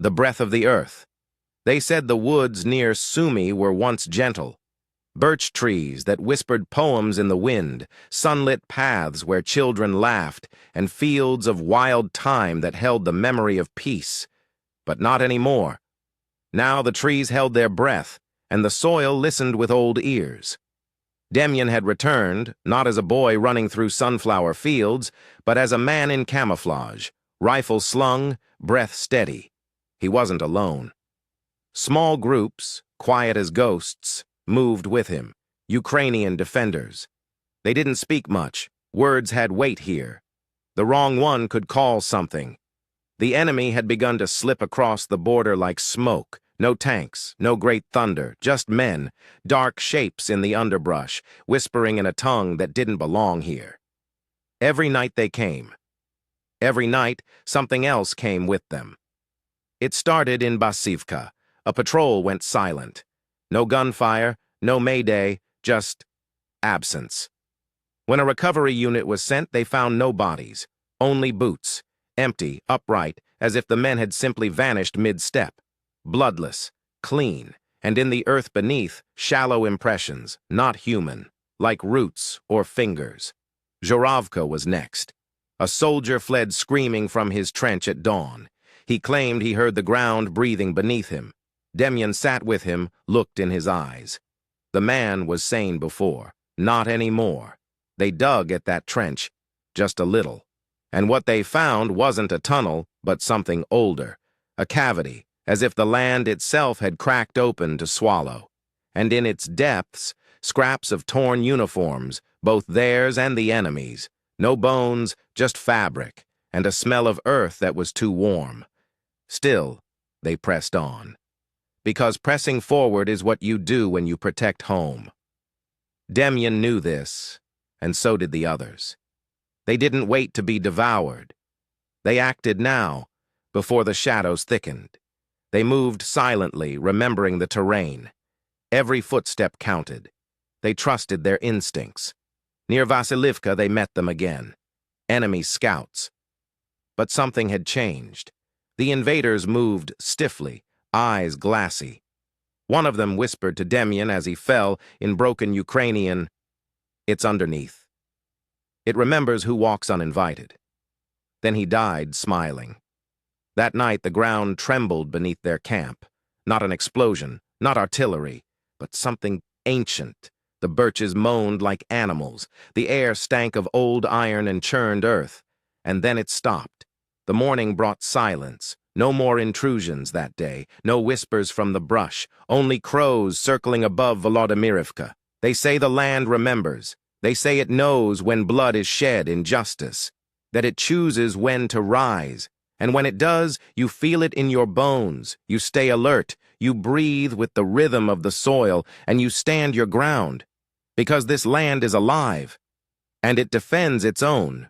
the breath of the earth. They said the woods near Sumy were once gentle, birch trees that whispered poems in the wind, sunlit paths where children laughed, and fields of wild thyme that held the memory of peace. But not anymore. Now the trees held their breath, and the soil listened with old ears. Demyan had returned, not as a boy running through sunflower fields, but as a man in camouflage, rifle slung, breath steady. He wasn't alone. Small groups, quiet as ghosts, moved with him, Ukrainian defenders. They didn't speak much. Words had weight here. The wrong one could call something. The enemy had begun to slip across the border like smoke. No tanks, no great thunder, just men, dark shapes in the underbrush, whispering in a tongue that didn't belong here. Every night they came. Every night, something else came with them. It started in Basivka. A patrol went silent. No gunfire, no mayday, just absence. When a recovery unit was sent, they found no bodies, only boots, empty, upright, as if the men had simply vanished mid-step. Bloodless, clean, and in the earth beneath, shallow impressions, not human, like roots or fingers. Zhuravka was next. A soldier fled screaming from his trench at dawn. He claimed he heard the ground breathing beneath him. Demyan sat with him, looked in his eyes. The man was sane before, not anymore. They dug at that trench, just a little. And what they found wasn't a tunnel, but something older, a cavity, as if the land itself had cracked open to swallow. And in its depths, scraps of torn uniforms, both theirs and the enemy's. No bones, just fabric, and a smell of earth that was too warm. Still, they pressed on. Because pressing forward is what you do when you protect home. Demyan knew this, and so did the others. They didn't wait to be devoured. They acted now, before the shadows thickened. They moved silently, remembering the terrain. Every footstep counted. They trusted their instincts. Near Basivka, they met them again. Enemy scouts. But something had changed. The invaders moved stiffly, eyes glassy. One of them whispered to Demyan as he fell in broken Ukrainian, "It's underneath. It remembers who walks uninvited." Then he died, smiling. That night, the ground trembled beneath their camp. Not an explosion, not artillery, but something ancient. The birches moaned like animals. The air stank of old iron and churned earth. And then it stopped. The morning brought silence. No more intrusions that day. No whispers from the brush. Only crows circling above Volodymyrivka. They say the land remembers. They say it knows when blood is shed in justice. That it chooses when to rise. And when it does, you feel it in your bones. You stay alert. You breathe with the rhythm of the soil, and you stand your ground. Because this land is alive, and it defends its own.